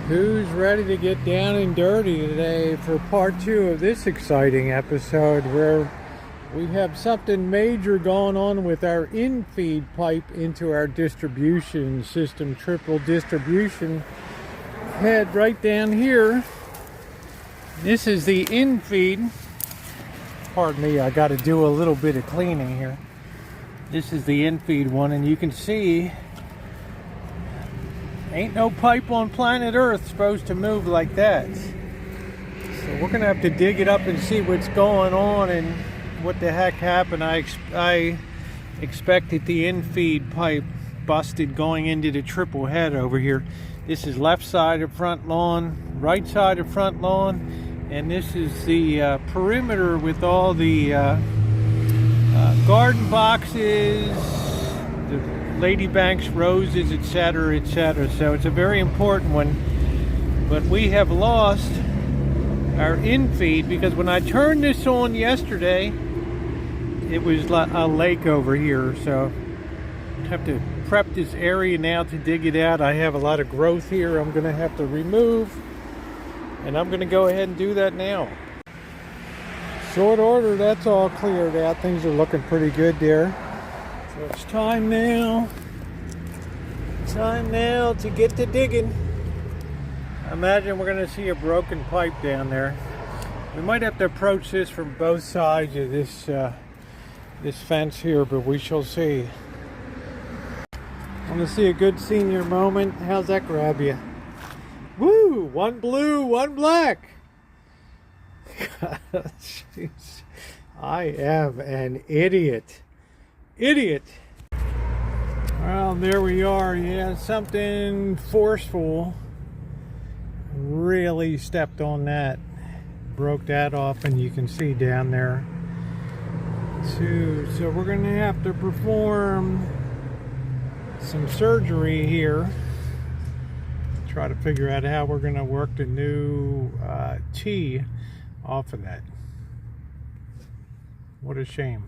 Who's ready to get down and dirty today for part 2 of this exciting episode where we have something major going on with our in-feed pipe into our distribution system, triple distribution head right down here. This is the in-feed. Pardon me, I got to do a little bit of cleaning here. This is the in-feed one, and you can see ain't no pipe on planet Earth supposed to move like that. So we're gonna have to dig it up and see what's going on and what the heck happened. I expected the in-feed pipe busted going into the triple head over here. This is left side of front lawn, right side of front lawn, and this is the perimeter with all the garden boxes, the ladybanks, roses, etc., etc. So it's a very important one. But we have lost our in-feed because when I turned this on yesterday, it was a lake over here. So I have to prep this area now to dig it out. I have a lot of growth here I'm going to have to remove, and I'm going to go ahead and do that now. Short order, that's all cleared out. Things are looking pretty good there. So it's time now to get to digging. I imagine we're going to see a broken pipe down there. We might have to approach this from both sides of this fence here, but we shall see. Want to see a good senior moment? How's that grab you? Woo! One blue, one black. Jeez. I am an idiot. Well, there we are. Yeah, something forceful really stepped on that, broke that off, and you can see down there too. So we're going to have to perform some surgery here, try to figure out how we're going to work the new T off of that. What a shame.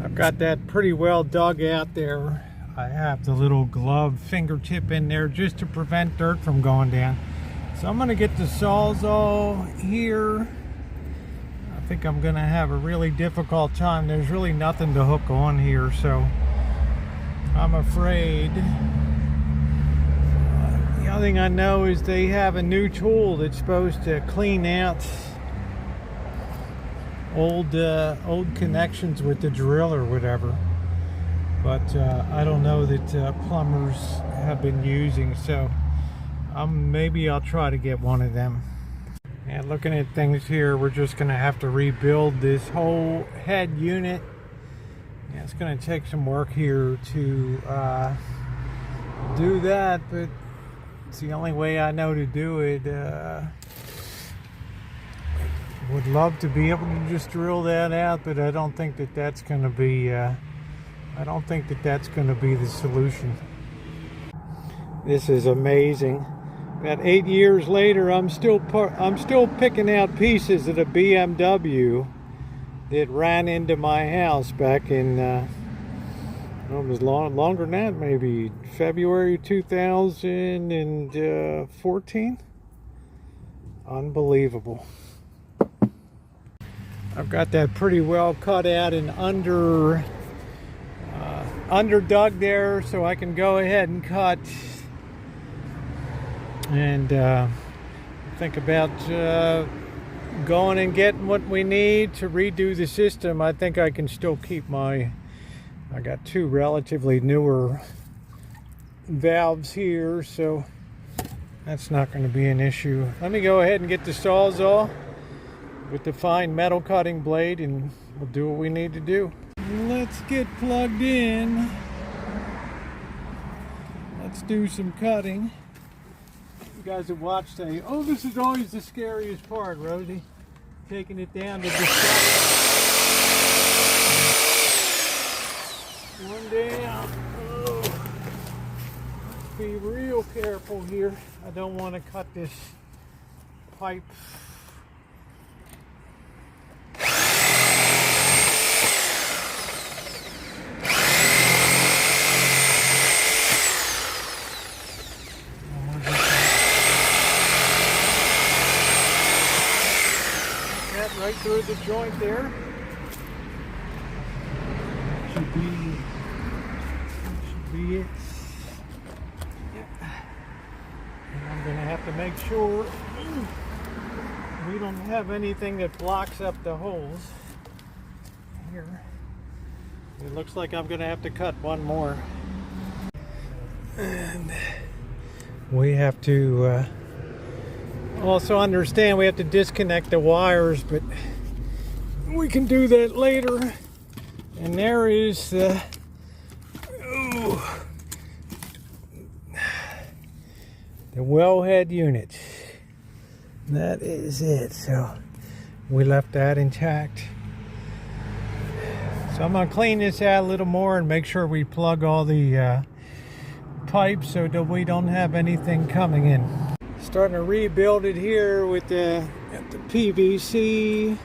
I've got that pretty well dug out there. I have the little glove fingertip in there just to prevent dirt from going down. So I'm going to get the Sawzall here. I think I'm going to have a really difficult time. There's really nothing to hook on here, so I'm afraid. The other thing I know is they have a new tool that's supposed to clean out old connections with the drill or whatever, but I don't know that plumbers have been using, so maybe I'll try to get one of them. And looking at things here, we're just gonna have to rebuild this whole head unit. Yeah, it's gonna take some work here to do that, but it's the only way I know to do it. Would love to be able to just drill that out, but I don't think that that's going to be. The solution. This is amazing. About 8 years later, I'm still picking out pieces of the BMW that ran into my house back in. It was longer than that, maybe February 2014. Unbelievable. I've got that pretty well cut out and underdug there, so I can go ahead and cut and think about going and getting what we need to redo the system. I think I can still keep I got two relatively newer valves here, so that's not going to be an issue. Let me go ahead and get the Sawzall with the fine metal cutting blade, and we'll do what we need to do. Let's get plugged in. Let's do some cutting. You guys that watch say, oh, this is always the scariest part, Rosie. Taking it down to the one down. Oh. Be real careful here. I don't want to cut this pipe. through the joint there. Should be it. Yep. And I'm gonna have to make sure we don't have anything that blocks up the holes here. It looks like I'm gonna have to cut one more. And we have to also understand we have to disconnect the wires, but we can do that later. And there is the wellhead unit. That is it. So we left that intact. So I'm gonna clean this out a little more and make sure we plug all the pipes so that we don't have anything coming in. Starting to rebuild it here with the PVC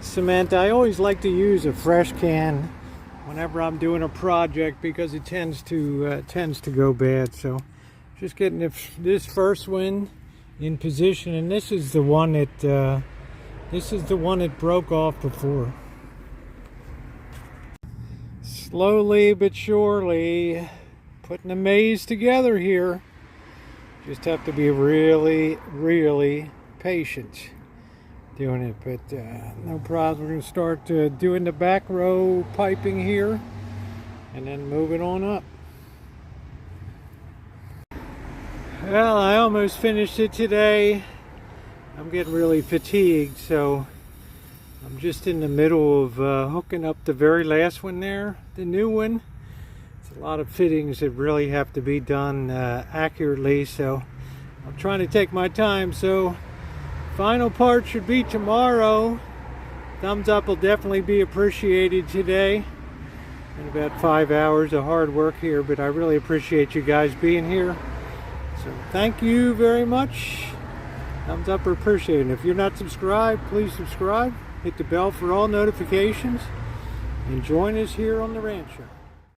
cement. I always like to use a fresh can whenever I'm doing a project because it tends to go bad. So just getting this first one in position, and this is the one that broke off before. Slowly but surely putting a maze together here. Just have to be really, really patient doing it, but no problem. We're going to start doing the back row piping here and then moving on up. Well, I almost finished it today. I'm getting really fatigued, so I'm just in the middle of hooking up the very last one there, the new one. It's a lot of fittings that really have to be done accurately, so I'm trying to take my time. So final part should be tomorrow. Thumbs up will definitely be appreciated today. And about 5 hours of hard work here, but I really appreciate you guys being here. So thank you very much. Thumbs up are appreciated. If you're not subscribed, please subscribe. Hit the bell for all notifications. And join us here on the Rancho.